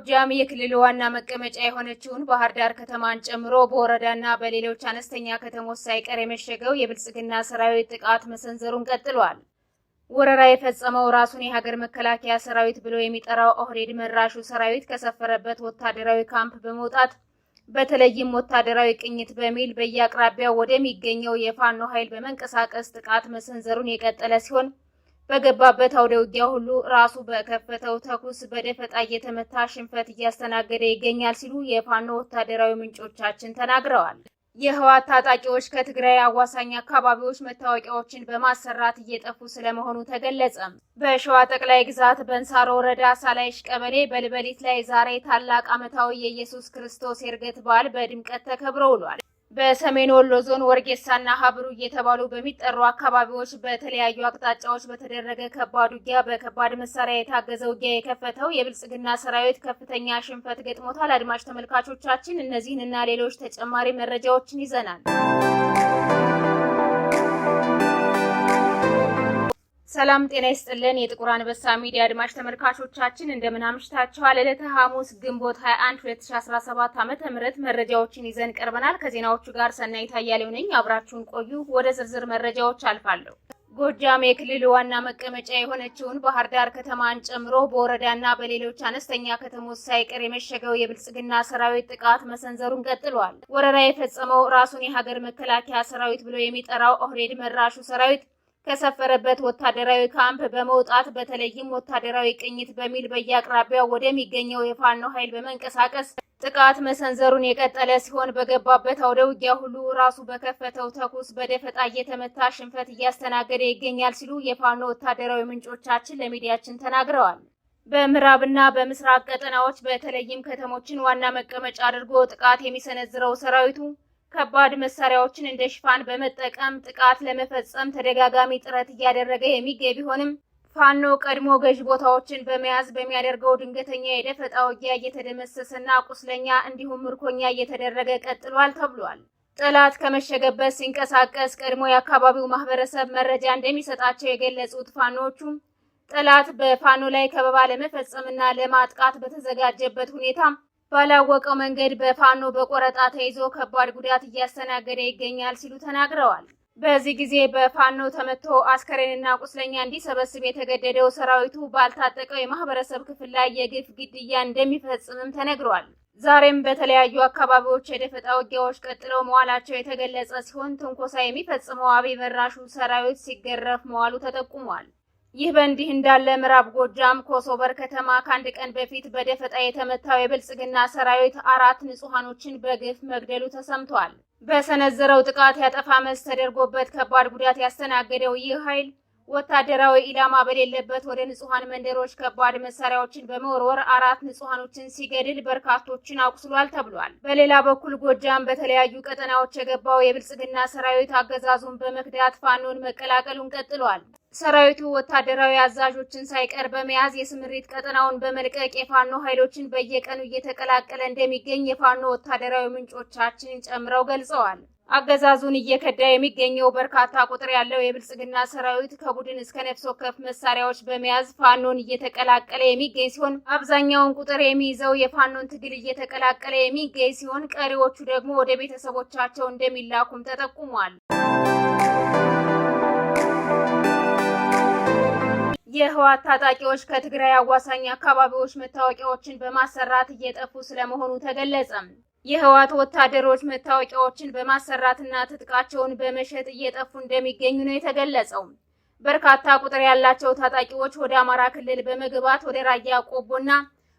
በጎጃም የክልሉ ዋና መቀመጫ የሆነችውን ባህር ዳር ከተማን ጨምሮ በወረዳና በሌሎች አነስተኛ ከተሞች ሳይቀር የመሸገው የብልጽግና ሰራዊት ጥቃት መሰንዘሩን ቀጥሏል። ወረራ የፈጸመው ራሱን የሀገር መከላከያ ሰራዊት ብሎ የሚጠራው ኦህዴድ መራሹ ሰራዊት ከሰፈረበት ወታደራዊ ካምፕ በመውጣት በተለይም ወታደራዊ ቅኝት በሚል በየአቅራቢያው ወደሚገኘው የፋኖ ኃይል በመንቀሳቀስ ጥቃት መሰንዘሩን የቀጠለ ሲሆን በገባበት አውደ ውጊያ ሁሉ ራሱ በከፈተው ተኩስ በደፈጣ እየተመታ ሽንፈት እያስተናገደ ይገኛል ሲሉ የፋኖ ወታደራዊ ምንጮቻችን ተናግረዋል። የህወሓት ታጣቂዎች ከትግራይ አዋሳኝ አካባቢዎች መታወቂያዎችን በማሰራት እየጠፉ ስለመሆኑ ተገለጸ። በሸዋ ጠቅላይ ግዛት በእንሳሮ ወረዳ ሳላይሽ ቀበሌ በልበሊት ላይ ዛሬ ታላቅ ዓመታዊ የኢየሱስ ክርስቶስ የዕርገት በዓል በድምቀት ተከብሮ ውሏል። በሰሜን ወሎ ዞን ወርጌሳና ሀብሩ እየተባሉ በሚጠሩ አካባቢዎች በተለያዩ አቅጣጫዎች በተደረገ ከባድ ውጊያ በከባድ መሳሪያ የታገዘ ውጊያ የከፈተው የብልጽግና ሰራዊት ከፍተኛ ሽንፈት ገጥሞታል። አድማጭ ተመልካቾቻችን እነዚህንና ሌሎች ተጨማሪ መረጃዎችን ይዘናል። ሰላም ጤና ይስጥልን። የጥቁር አንበሳ ሚዲያ አድማጭ ተመልካቾቻችን እንደምን አምሽታችኋል? ዕለተ ሐሙስ ግንቦት 21 2017 ዓ.ም መረጃዎችን ይዘን ቀርበናል። ከዜናዎቹ ጋር ሰናይት አያሌው ነኝ። አብራችሁን ቆዩ። ወደ ዝርዝር መረጃዎች አልፋለሁ። ጎጃም የክልሉ ዋና መቀመጫ የሆነችውን ባህር ዳር ከተማን ጨምሮ በወረዳና በሌሎች አነስተኛ ከተሞች ሳይቀር የመሸገው የብልጽግና ሰራዊት ጥቃት መሰንዘሩን ቀጥሏል። ወረራ የፈጸመው ራሱን የሀገር መከላከያ ሰራዊት ብሎ የሚጠራው ኦህዴድ መራሹ ሰራዊት ከሰፈረበት ወታደራዊ ካምፕ በመውጣት በተለይም ወታደራዊ ቅኝት በሚል በየአቅራቢያው ወደሚገኘው የፋኖ ኃይል በመንቀሳቀስ ጥቃት መሰንዘሩን የቀጠለ ሲሆን በገባበት አውደ ውጊያ ሁሉ ራሱ በከፈተው ተኩስ በደፈጣ እየተመታ ሽንፈት እያስተናገደ ይገኛል ሲሉ የፋኖ ወታደራዊ ምንጮቻችን ለሚዲያችን ተናግረዋል። በምዕራብና በምስራቅ ቀጠናዎች በተለይም ከተሞችን ዋና መቀመጫ አድርጎ ጥቃት የሚሰነዝረው ሰራዊቱ ከባድ መሳሪያዎችን እንደ ሽፋን በመጠቀም ጥቃት ለመፈጸም ተደጋጋሚ ጥረት እያደረገ የሚገኝ ቢሆንም ፋኖ ቀድሞ ገዥ ቦታዎችን በመያዝ በሚያደርገው ድንገተኛ የደፈጣ ውጊያ እየተደመሰሰና ቁስለኛ እንዲሁም ምርኮኛ እየተደረገ ቀጥሏል ተብሏል። ጠላት ከመሸገበት ሲንቀሳቀስ ቀድሞ የአካባቢው ማህበረሰብ መረጃ እንደሚሰጣቸው የገለጹት ፋኖቹ ጠላት በፋኖ ላይ ከበባ ለመፈጸምና ለማጥቃት በተዘጋጀበት ሁኔታ ባላወቀው መንገድ በፋኖ በቆረጣ ተይዞ ከባድ ጉዳት እያስተናገደ ይገኛል ሲሉ ተናግረዋል። በዚህ ጊዜ በፋኖ ተመቶ አስከሬንና ቁስለኛ እንዲሰበስብ የተገደደው ሰራዊቱ ባልታጠቀው የማህበረሰብ ክፍል ላይ የግፍ ግድያ እንደሚፈጽምም ተነግሯል። ዛሬም በተለያዩ አካባቢዎች የደፈጣ ውጊያዎች ቀጥለው መዋላቸው የተገለጸ ሲሆን ትንኮሳ የሚፈጽመው አብይ መራሹ ሰራዊት ሲገረፍ መዋሉ ተጠቁሟል። ይህ በእንዲህ እንዳለ ምዕራብ ጎጃም ኮሶበር ከተማ ከአንድ ቀን በፊት በደፈጣ የተመታው የብልጽግና ሰራዊት 4 ንጹሃኖችን በግፍ መግደሉ ተሰምቷል። በሰነዘረው ጥቃት ያጠፋ መልስ ተደርጎበት ከባድ ጉዳት ያስተናገደው ይህ ኃይል ወታደራዊ ኢላማ በሌለበት ወደ ንጹሃን መንደሮች ከባድ መሳሪያዎችን በመወርወር 4 ንጹሃኖችን ሲገድል በርካቶችን አቁስሏል ተብሏል። በሌላ በኩል ጎጃም በተለያዩ ቀጠናዎች የገባው የብልጽግና ሰራዊት አገዛዙን በመክዳት ፋኖን መቀላቀሉን ቀጥሏል። ሰራዊቱ ወታደራዊ አዛዦችን ሳይቀር በመያዝ የስምሪት ቀጠናውን በመልቀቅ የፋኖ ኃይሎችን በየቀኑ እየተቀላቀለ እንደሚገኝ የፋኖ ወታደራዊ ምንጮቻችን ጨምረው ገልጸዋል። አገዛዙን እየከዳ የሚገኘው በርካታ ቁጥር ያለው የብልጽግና ሰራዊት ከቡድን እስከ ነፍስ ወከፍ መሳሪያዎች በመያዝ ፋኖን እየተቀላቀለ የሚገኝ ሲሆን አብዛኛውን ቁጥር የሚይዘው የፋኖን ትግል እየተቀላቀለ የሚገኝ ሲሆን ቀሪዎቹ ደግሞ ወደ ቤተሰቦቻቸው እንደሚላኩም ተጠቁሟል። የህወሓት ታጣቂዎች ከትግራይ አዋሳኝ አካባቢዎች መታወቂያዎችን በማሰራት እየጠፉ ስለመሆኑ ተገለጸ። የህወሓት ወታደሮች መታወቂያዎችን በማሰራትና ትጥቃቸውን በመሸጥ እየጠፉ እንደሚገኙ ነው የተገለጸው። በርካታ ቁጥር ያላቸው ታጣቂዎች ወደ አማራ ክልል በመግባት ወደ ራያ ቆቦና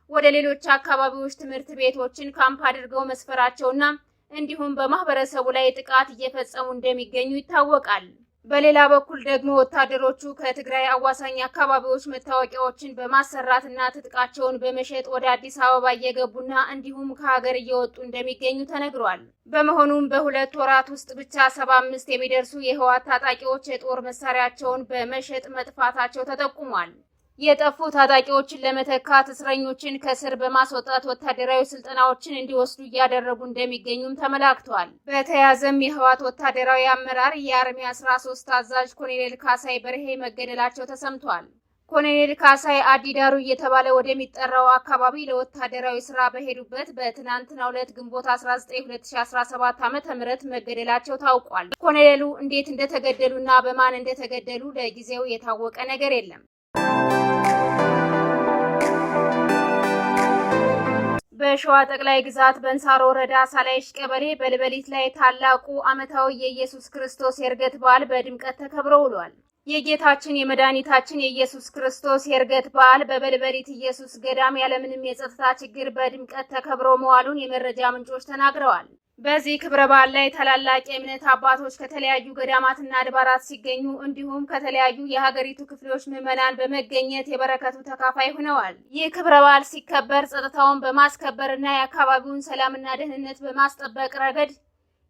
ወደ ሌሎች አካባቢዎች ትምህርት ቤቶችን ካምፕ አድርገው መስፈራቸውና እንዲሁም በማህበረሰቡ ላይ ጥቃት እየፈጸሙ እንደሚገኙ ይታወቃል። በሌላ በኩል ደግሞ ወታደሮቹ ከትግራይ አዋሳኝ አካባቢዎች መታወቂያዎችን በማሰራትና ትጥቃቸውን በመሸጥ ወደ አዲስ አበባ እየገቡና እንዲሁም ከሀገር እየወጡ እንደሚገኙ ተነግሯል። በመሆኑም በሁለት ወራት ውስጥ ብቻ 75 የሚደርሱ የህወሓት ታጣቂዎች የጦር መሳሪያቸውን በመሸጥ መጥፋታቸው ተጠቁሟል። የጠፉ ታጣቂዎችን ለመተካት እስረኞችን ከስር በማስወጣት ወታደራዊ ስልጠናዎችን እንዲወስዱ እያደረጉ እንደሚገኙም ተመላክቷል። በተያያዘም የህወሓት ወታደራዊ አመራር የአርሚ 13 አዛዥ ኮሎኔል ካሳይ በርሄ መገደላቸው ተሰምቷል። ኮሎኔል ካሳይ አዲዳሩ እየተባለ ወደሚጠራው አካባቢ ለወታደራዊ ስራ በሄዱበት በትናንትናው ዕለት ግንቦት 19 2017 ዓ.ም መገደላቸው ታውቋል። ኮሎኔሉ እንዴት እንደተገደሉና በማን እንደተገደሉ ለጊዜው የታወቀ ነገር የለም። በሸዋ ጠቅላይ ግዛት በእንሳሮ ወረዳ ሳላይሽ ቀበሌ በልበሊት ላይ ታላቁ ዓመታዊ የኢየሱስ ክርስቶስ የዕርገት በዓል በድምቀት ተከብሮ ውሏል። የጌታችን የመድኃኒታችን የኢየሱስ ክርስቶስ የዕርገት በዓል በበልበሊት ኢየሱስ ገዳም ያለምንም የጸጥታ ችግር በድምቀት ተከብሮ መዋሉን የመረጃ ምንጮች ተናግረዋል። በዚህ ክብረ በዓል ላይ ታላላቅ የእምነት አባቶች ከተለያዩ ገዳማትና አድባራት ሲገኙ እንዲሁም ከተለያዩ የሀገሪቱ ክፍሎች ምዕመናን በመገኘት የበረከቱ ተካፋይ ሆነዋል። ይህ ክብረ በዓል ሲከበር ጸጥታውን በማስከበርና የአካባቢውን ሰላምና ደህንነት በማስጠበቅ ረገድ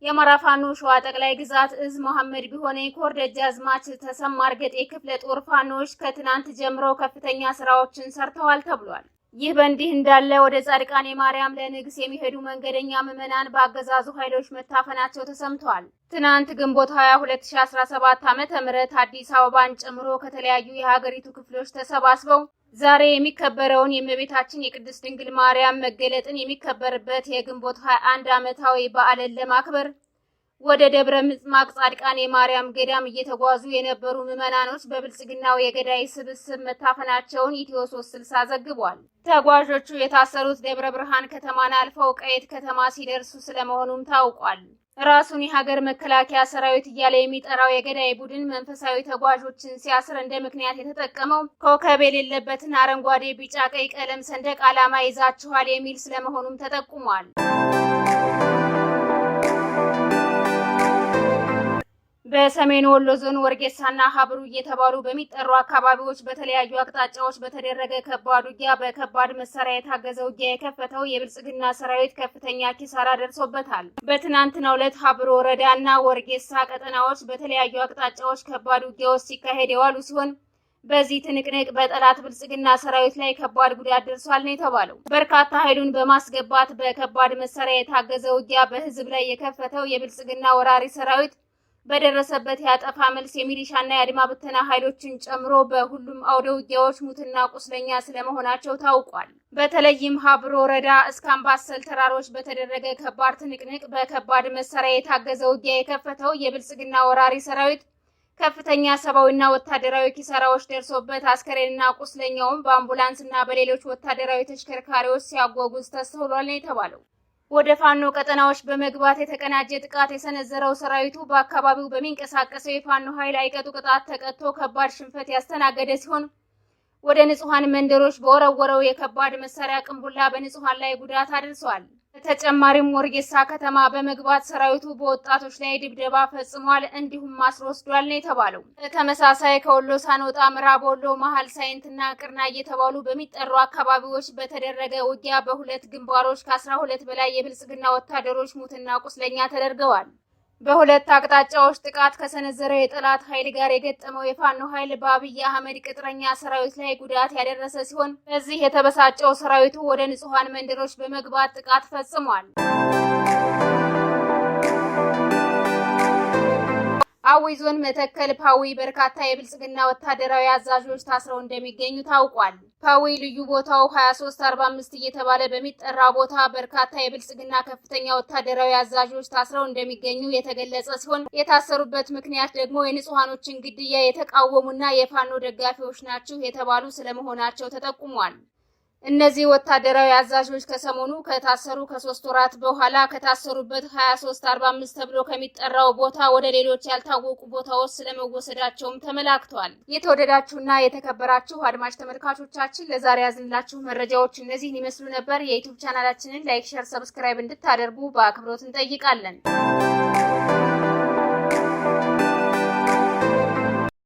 የአማራ ፋኖ ሸዋ ጠቅላይ ግዛት እዝ መሐመድ ቢሆነኝ ኮር ደጃዝማች ተሰማ እርገጤ ክፍለ ጦር ፋኖች ከትናንት ጀምሮ ከፍተኛ ስራዎችን ሰርተዋል ተብሏል። ይህ በእንዲህ እንዳለ ወደ ጻድቃኔ ማርያም ለንግስ የሚሄዱ መንገደኛ ምዕመናን በአገዛዙ ኃይሎች መታፈናቸው ተሰምቷል። ትናንት ግንቦት 20 2017 ዓ.ም አዲስ አበባን ጨምሮ ከተለያዩ የሀገሪቱ ክፍሎች ተሰባስበው ዛሬ የሚከበረውን የእመቤታችን የቅድስት ድንግል ማርያም መገለጥን የሚከበርበት የግንቦት 21 ዓመታዊ በዓልን ለማክበር ወደ ደብረ ምጥማቅ ጻድቃኔ ማርያም ገዳም እየተጓዙ የነበሩ ምዕመናኖች በብልጽግናው የገዳይ ስብስብ መታፈናቸውን ኢትዮ 360 ዘግቧል። ተጓዦቹ የታሰሩት ደብረ ብርሃን ከተማን አልፈው ቀየት ከተማ ሲደርሱ ስለመሆኑም ታውቋል። ራሱን የሀገር መከላከያ ሰራዊት እያለ የሚጠራው የገዳይ ቡድን መንፈሳዊ ተጓዦችን ሲያስር እንደ ምክንያት የተጠቀመው ኮከብ የሌለበትን አረንጓዴ፣ ቢጫ፣ ቀይ ቀለም ሰንደቅ ዓላማ ይዛችኋል የሚል ስለመሆኑም ተጠቁሟል። በሰሜን ወሎ ዞን ወርጌሳና ሀብሩ እየተባሉ በሚጠሩ አካባቢዎች በተለያዩ አቅጣጫዎች በተደረገ ከባድ ውጊያ በከባድ መሳሪያ የታገዘ ውጊያ የከፈተው የብልጽግና ሰራዊት ከፍተኛ ኪሳራ ደርሶበታል። በትናንትናው ዕለት ሀብሩ ወረዳና ወርጌሳ ቀጠናዎች በተለያዩ አቅጣጫዎች ከባድ ውጊያዎች ሲካሄድ የዋሉ ሲሆን በዚህ ትንቅንቅ በጠላት ብልጽግና ሰራዊት ላይ ከባድ ጉዳት ደርሷል ነው የተባለው። በርካታ ኃይሉን በማስገባት በከባድ መሳሪያ የታገዘ ውጊያ በህዝብ ላይ የከፈተው የብልጽግና ወራሪ ሰራዊት በደረሰበት ያጠፋ መልስ የሚሊሻና የአድማ ብተና ኃይሎችን ጨምሮ በሁሉም አውደ ውጊያዎች ሙትና ቁስለኛ ስለመሆናቸው ታውቋል። በተለይም ሀብሮ ወረዳ እስከ አምባሰል ተራሮች በተደረገ ከባድ ትንቅንቅ በከባድ መሳሪያ የታገዘ ውጊያ የከፈተው የብልጽግና ወራሪ ሰራዊት ከፍተኛ ሰብአዊና ወታደራዊ ኪሳራዎች ደርሶበት አስከሬንና ቁስለኛውን በአምቡላንስና በሌሎች ወታደራዊ ተሽከርካሪዎች ሲያጓጉዝ ተስተውሏል ነው የተባለው። ወደ ፋኖ ቀጠናዎች በመግባት የተቀናጀ ጥቃት የሰነዘረው ሰራዊቱ በአካባቢው በሚንቀሳቀሰው የፋኖ ኃይል አይቀጡ ቅጣት ተቀጥቶ ከባድ ሽንፈት ያስተናገደ ሲሆን ወደ ንጹሃን መንደሮች በወረወረው የከባድ መሳሪያ ቅንቡላ በንጹሃን ላይ ጉዳት አድርሷል። በተጨማሪም ወርጌሳ ከተማ በመግባት ሰራዊቱ በወጣቶች ላይ ድብደባ ፈጽሟል፣ እንዲሁም ማስሮ ወስዷል ነው የተባለው። በተመሳሳይ ከወሎ ሳንወጣ ምዕራብ ወሎ መሃል ሳይንትና ቅርና እየተባሉ በሚጠሩ አካባቢዎች በተደረገ ውጊያ በሁለት ግንባሮች ከ12 በላይ የብልጽግና ወታደሮች ሙትና ቁስለኛ ተደርገዋል። በሁለት አቅጣጫዎች ጥቃት ከሰነዘረው የጠላት ኃይል ጋር የገጠመው የፋኖ ኃይል በአብይ አህመድ ቅጥረኛ ሰራዊት ላይ ጉዳት ያደረሰ ሲሆን በዚህ የተበሳጨው ሰራዊቱ ወደ ንጹሃን መንደሮች በመግባት ጥቃት ፈጽሟል። አዊ ዞን መተከል ፓዊ በርካታ የብልጽግና ወታደራዊ አዛዦች ታስረው እንደሚገኙ ታውቋል። ፓዊ ልዩ ቦታው 2345 እየተባለ በሚጠራ ቦታ በርካታ የብልጽግና ከፍተኛ ወታደራዊ አዛዦች ታስረው እንደሚገኙ የተገለጸ ሲሆን የታሰሩበት ምክንያት ደግሞ የንጹሃኖችን ግድያ የተቃወሙና የፋኖ ደጋፊዎች ናቸው የተባሉ ስለመሆናቸው ተጠቁሟል። እነዚህ ወታደራዊ አዛዦች ከሰሞኑ ከታሰሩ ከ3 ወራት በኋላ ከታሰሩበት 2345 ተብሎ ከሚጠራው ቦታ ወደ ሌሎች ያልታወቁ ቦታዎች ስለመወሰዳቸውም ተመላክቷል። የተወደዳችሁና የተከበራችሁ አድማጭ ተመልካቾቻችን ለዛሬ ያዝንላችሁ መረጃዎች እነዚህን ይመስሉ ነበር። የዩቲዩብ ቻናላችንን ላይክ፣ ሼር፣ ሰብስክራይብ እንድታደርጉ በአክብሮት እንጠይቃለን።